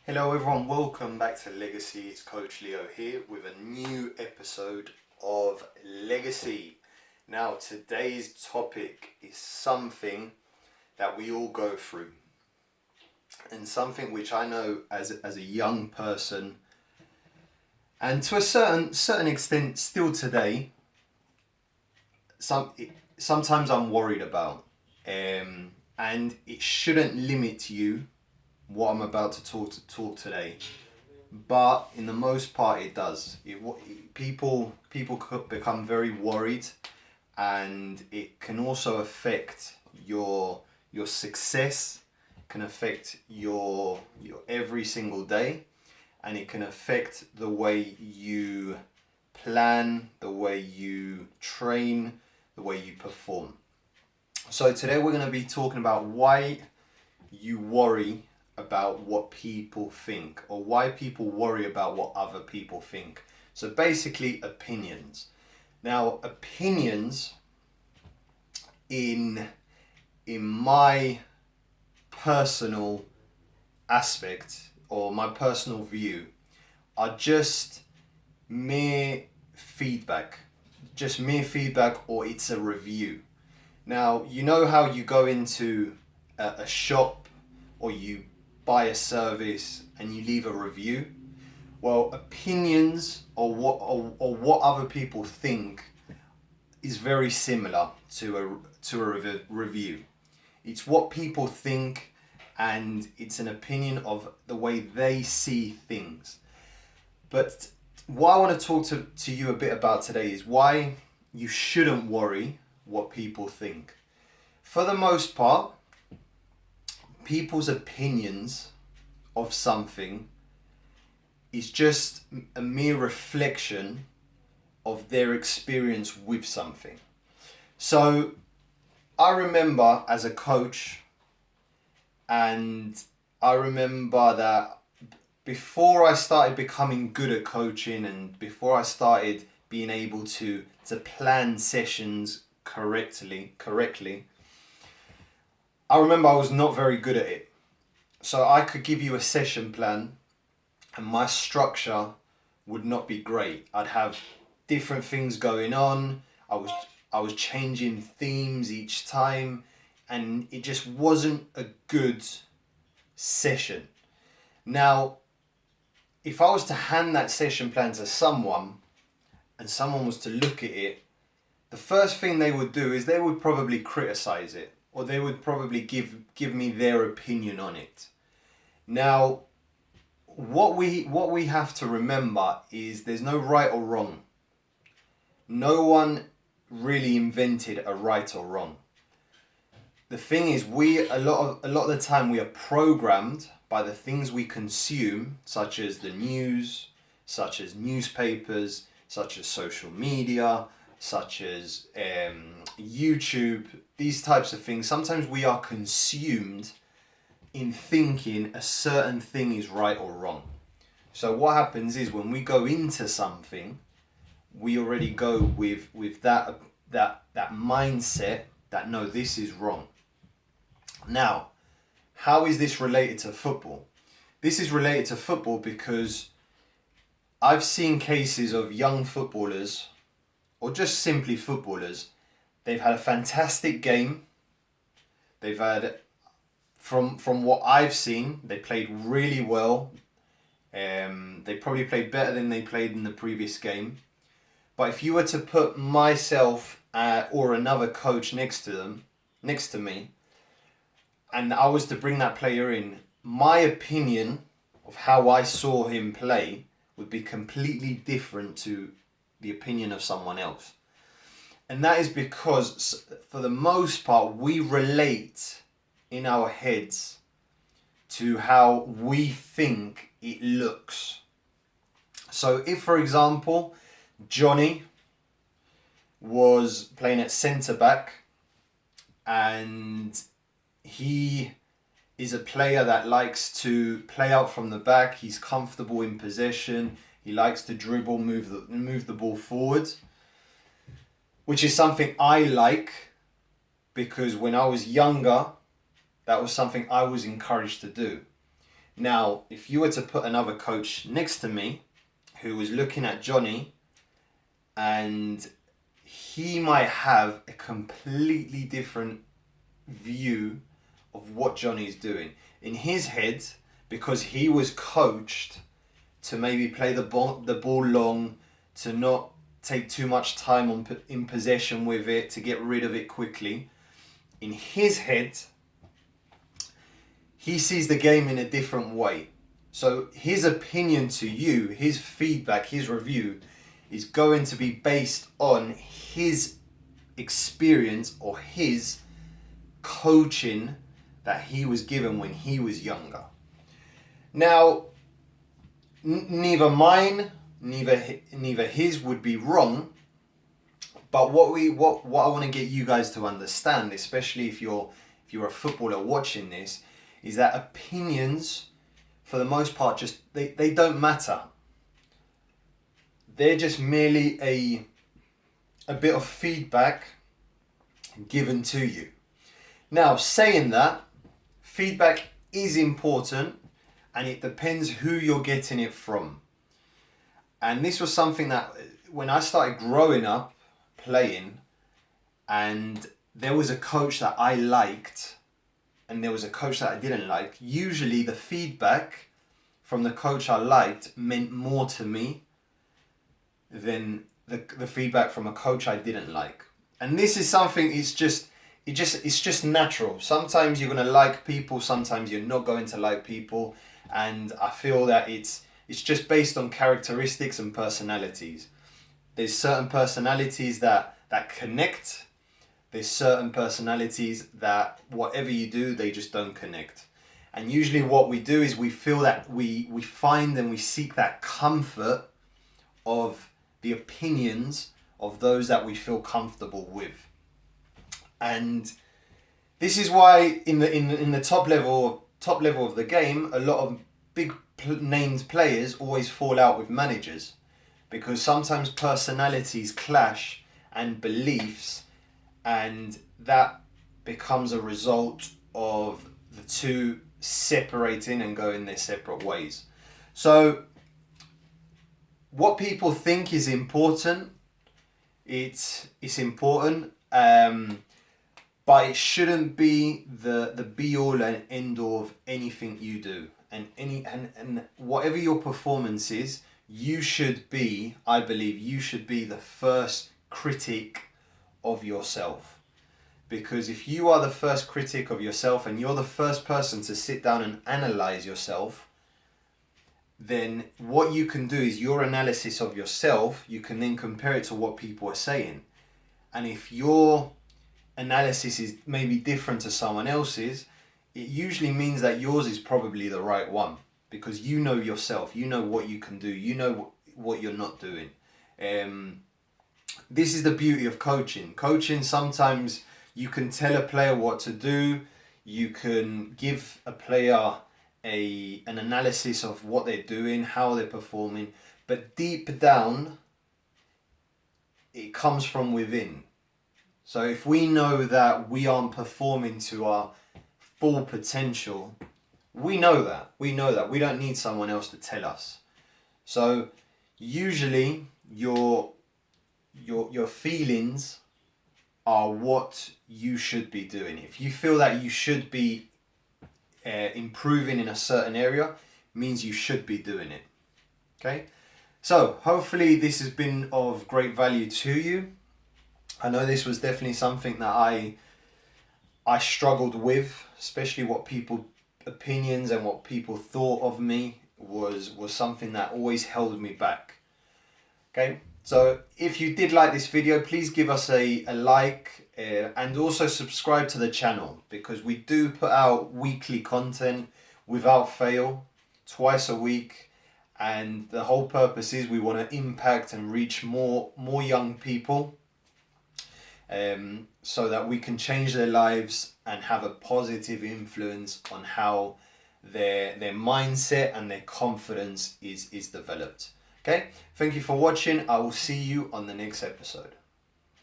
Hello everyone, welcome back to Legacy. It's Coach Leo here with a new episode of Legacy. Now today's topic is something that we all go through and something which I know as a young person and to a certain extent still today sometimes I'm worried about and it shouldn't limit you what I'm about to talk today, but in the most part it does. People could become very worried, and it can also affect your success, can affect your every single day, and it can affect the way you plan, the way you train, the way you perform. So today we're going to be talking about why you worry about what people think, or why people worry about what other people think. So basically opinions. Now opinions in my personal aspect or my personal view are just mere feedback. Or it's a review. Now, you know how you go into a shop or you buy a service and you leave a review? Well, opinions or what other people think is very similar to a review. It's what people think, and it's an opinion of the way they see things. But what I want to talk to you a bit about today is why you shouldn't worry what people think. For the most part, people's opinions of something is just a mere reflection of their experience with something. So I remember as a coach, and I remember that before I started becoming good at coaching and before I started being able to plan sessions correctly, I remember I was not very good at it. So I could give you a session plan and my structure would not be great. I'd have different things going on. I was changing themes each time, and it just wasn't a good session. Now, if I was to hand that session plan to someone and someone was to look at it, the first thing they would do is they would probably criticize it, or they would probably give me their opinion on it. Now, what we have to remember is there's no right or wrong. No one really invented a right or wrong. The thing is, a lot of the time we are programmed by the things we consume, such as the news, such as newspapers, such as social media, such as YouTube, these types of things. Sometimes we are consumed in thinking a certain thing is right or wrong. So what happens is when we go into something, we already go with that mindset that no, this is wrong. Now, how is this related to football? This is related to football because I've seen cases of young footballers, or just simply footballers. They've had a fantastic game. They've had, from what I've seen, they played really well. They probably played better than they played in the previous game. But if you were to put myself or another coach next to me, and I was to bring that player in, my opinion of how I saw him play would be completely different to the opinion of someone else. And that is because, for the most part, we relate in our heads to how we think it looks. So if, for example, Johnny was playing at centre back and he is a player that likes to play out from the back, he's comfortable in possession, he likes to dribble, move the ball forward, which is something I like because when I was younger, that was something I was encouraged to do. Now, if you were to put another coach next to me who was looking at Johnny, and he might have a completely different view of what Johnny's doing. In his head, because he was coached to maybe play the ball long, to not take too much time in possession with it, to get rid of it quickly. In his head, he sees the game in a different way. So his opinion to you, his feedback, his review is going to be based on his experience or his coaching that he was given when he was younger. Now, neither mine, neither his would be wrong. But what I want to get you guys to understand, especially if you're a footballer watching this, is that opinions, for the most part, just they don't matter. They're just merely a bit of feedback given to you. Now, saying that, feedback is important, and it depends who you're getting it from. And this was something that when I started growing up playing, and there was a coach that I liked and there was a coach that I didn't like, usually the feedback from the coach I liked meant more to me than the feedback from a coach I didn't like. And this is something, it's just natural. Sometimes you're going to like people, sometimes you're not going to like people, and I feel that it's just based on characteristics and personalities. There's certain personalities that connect. There's certain personalities that whatever you do, they just don't connect. And usually what we do is we feel that we find and we seek that comfort of the opinions of those that we feel comfortable with. And this is why in the top level of the game, a lot of big named players always fall out with managers, because sometimes personalities clash and beliefs, and that becomes a result of the two separating and going their separate ways. So what people think is important, it's important, but it shouldn't be the be all and end all of anything you do. And whatever your performance is, I believe you should be the first critic of yourself. Because if you are the first critic of yourself and you're the first person to sit down and analyze yourself, then what you can do is your analysis of yourself, you can then compare it to what people are saying. And if your analysis is maybe different to someone else's, it usually means that yours is probably the right one, because you know yourself, you know what you can do, you know what you're not doing. This is the beauty of coaching. Coaching, sometimes you can tell a player what to do, you can give a player an analysis of what they're doing, how they're performing, but deep down, it comes from within. So if we know that we aren't performing to our full potential, we know that. We don't need someone else to tell us. So usually your feelings are what you should be doing. If you feel that you should be improving in a certain area, means you should be doing it. Okay? So hopefully this has been of great value to you. I know this was definitely something that I struggled with, especially what people opinions and what people thought of me was something that always held me back. Okay, so if you did like this video, please give us a like and also subscribe to the channel, because we do put out weekly content without fail, twice a week, and the whole purpose is we want to impact and reach more young people, so that we can change their lives and have a positive influence on how their mindset and their confidence is developed. Okay, thank you for watching. I will see you on the next episode.